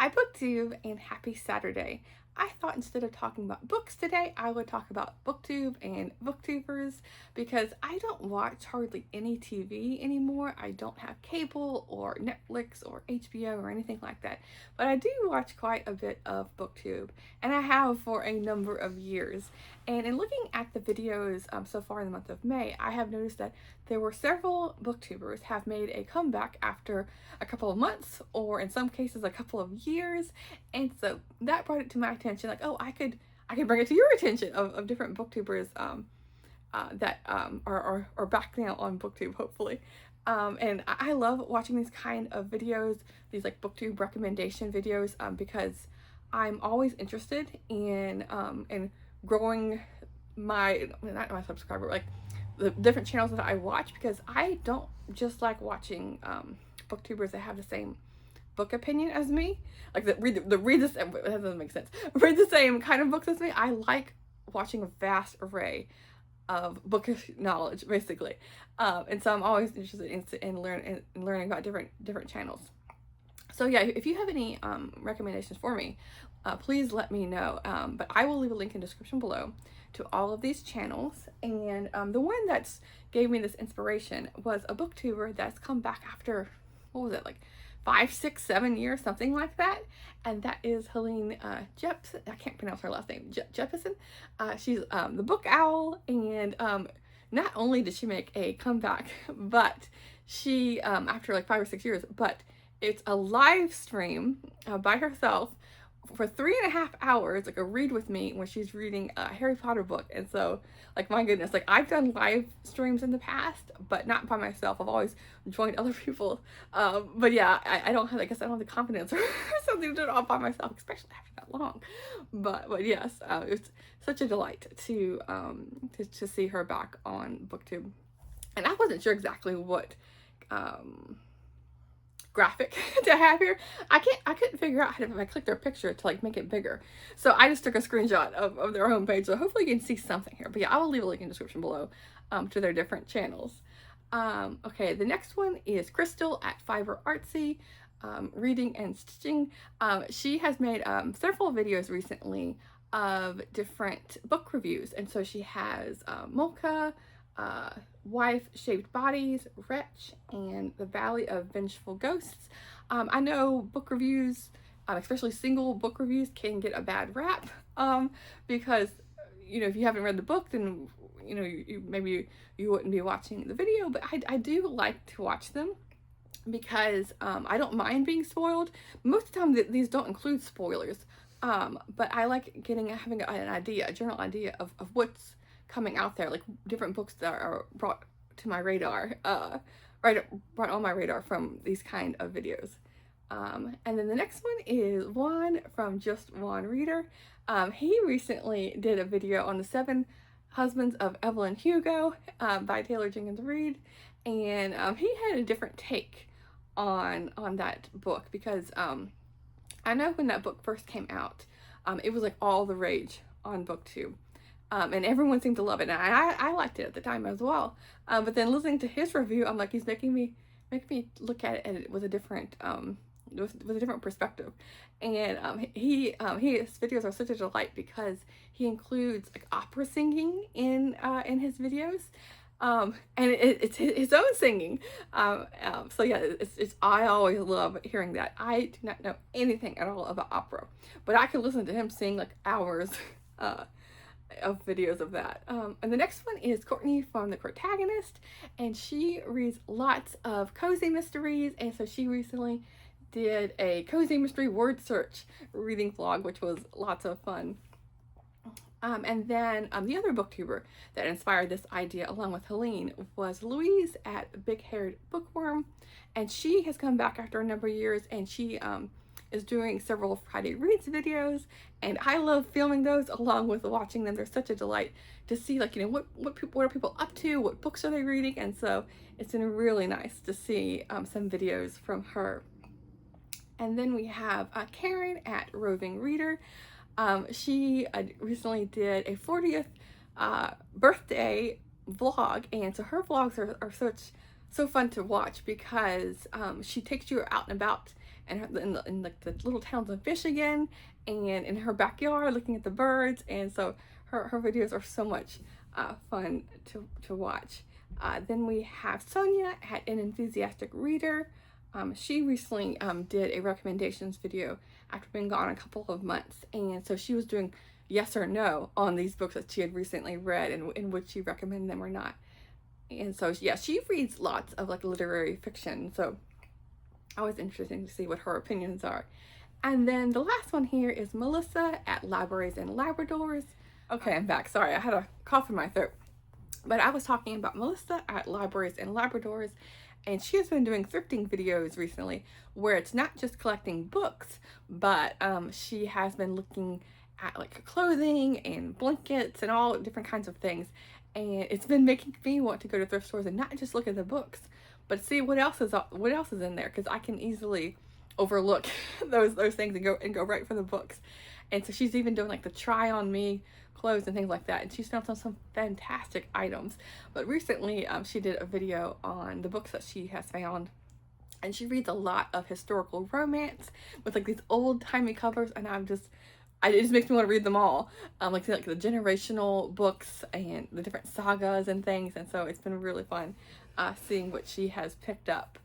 Hi Booktube and happy Saturday. I thought instead of talking about books today, I would talk about Booktube and Booktubers because I don't watch hardly any TV anymore. I don't have cable or Netflix or HBO or anything like that. But I do watch quite a bit of Booktube, and I have for a number of years. And in looking at the videos so far in the month of May, I have noticed that there were several Booktubers have made a comeback after a couple of months, or in some cases a couple of years. And so that brought it to my attention, like, oh, I could bring it to your attention of different Booktubers that are back now on Booktube, hopefully. And I love watching these kind of videos, these like Booktube recommendation videos, because I'm always interested in growing my, not my subscriber, like the different channels that I watch, because I don't just like watching Booktubers that have the same book opinion as me, like that read this, that doesn't make sense, read the same kind of books as me. I like watching a vast array of bookish knowledge, basically, and so I'm always interested in learning about different channels. So yeah, if you have any recommendations for me, please let me know. But I will leave a link in the description below to all of these channels. And the one that's gave me this inspiration was a Booktuber that's come back after, what was it, like 5, 6, 7 years, something like that. And that is Helene Jepsen. I can't pronounce her last name. Jepsen. She's the book owl, and not only did she make a comeback, but she after like 5 or 6 years, but it's a live stream by herself for 3.5 hours, like a read with me, when she's reading a Harry Potter book. And so, like, my goodness, like, I've done live streams in the past, but not by myself. I've always joined other people. But yeah, I don't have, I guess I don't have the confidence or something to do it all by myself, especially after that long. But yes, it's such a delight to see her back on Booktube. And I wasn't sure exactly what graphic to have here. I couldn't figure out how to, if I click their picture, to like make it bigger. So I just took a screenshot of their homepage. So hopefully you can see something here. But yeah, I will leave a link in the description below to their different channels. Okay, the next one is Crystal at Fiber Artsy, reading and stitching. She has made several videos recently of different book reviews. And so she has Mocha, Wife, Shaped Bodies, Wretch, and The Valley of Vengeful Ghosts. I know book reviews, especially single book reviews, can get a bad rap because, you know, if you haven't read the book, then, you know, maybe you wouldn't be watching the video. But I do like to watch them because I don't mind being spoiled. Most of the time these don't include spoilers, but I like having an idea, a general idea of what's coming out there, like different books that are brought to my radar, brought on my radar from these kind of videos. And then the next one is Juan from Just Juan Reader. He recently did a video on the 7 Husbands of Evelyn Hugo by Taylor Jenkins Reid, and he had a different take on that book, because I know when that book first came out, it was like all the rage on BookTube. And everyone seemed to love it, and I liked it at the time as well. But then listening to his review, I'm like, he's making me look at it with a different with a different perspective. And his videos are such a delight because he includes like opera singing in his videos, and it's his own singing. So yeah, I always love hearing that. I do not know anything at all about opera, but I can listen to him sing like hours of videos of that. And the next one is Courtney from The Protagonist, and she reads lots of cozy mysteries, and so she recently did a cozy mystery word search reading vlog, which was lots of fun. And then the other Booktuber that inspired this idea along with Helene was Louise at Big Haired Bookworm, and she has come back after a number of years, and she is doing several Friday Reads videos, and I love filming those along with watching them. They're such a delight to see, like, you know, what are people up to, what books are they reading, and so it's been really nice to see some videos from her. And then we have Karen at Roving Reader. She recently did a 40th birthday vlog, and so her vlogs are so fun to watch because she takes you out and about and in like the little towns of Michigan and in her backyard looking at the birds. And so her videos are so much fun to watch. Then we have Sonia at An Enthusiastic Reader. She recently did a recommendations video after being gone a couple of months, and so she was doing yes or no on these books that she had recently read and would she recommend them or not. And so yeah, she reads lots of like literary fiction, so always interesting to see what her opinions are. And then the last one here is Melissa at Libraries and Labradors. Okay, I'm back. Sorry, I had a cough in my throat. But I was talking about Melissa at Libraries and Labradors, and she has been doing thrifting videos recently where it's not just collecting books, but she has been looking at like clothing and blankets and all different kinds of things. And it's been making me want to go to thrift stores and not just look at the books, but see what else is in there, because I can easily overlook those things and go right for the books. And so she's even doing like the try on me clothes and things like that, and she's found some fantastic items. But recently she did a video on the books that she has found, and she reads a lot of historical romance with like these old-timey covers, and it just makes me want to read them all, like the generational books and the different sagas and things. And so it's been really fun seeing what she has picked up.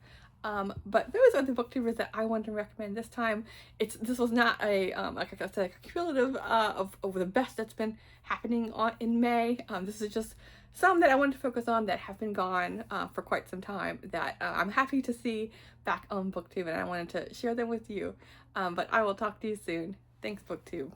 But those are the booktubers that I wanted to recommend this time. This was not a like I said, a cumulative of over the best that's been happening in May. This is just some that I wanted to focus on that have been gone for quite some time that I'm happy to see back on Booktube, and I wanted to share them with you. But I will talk to you soon. Thanks, Booktube.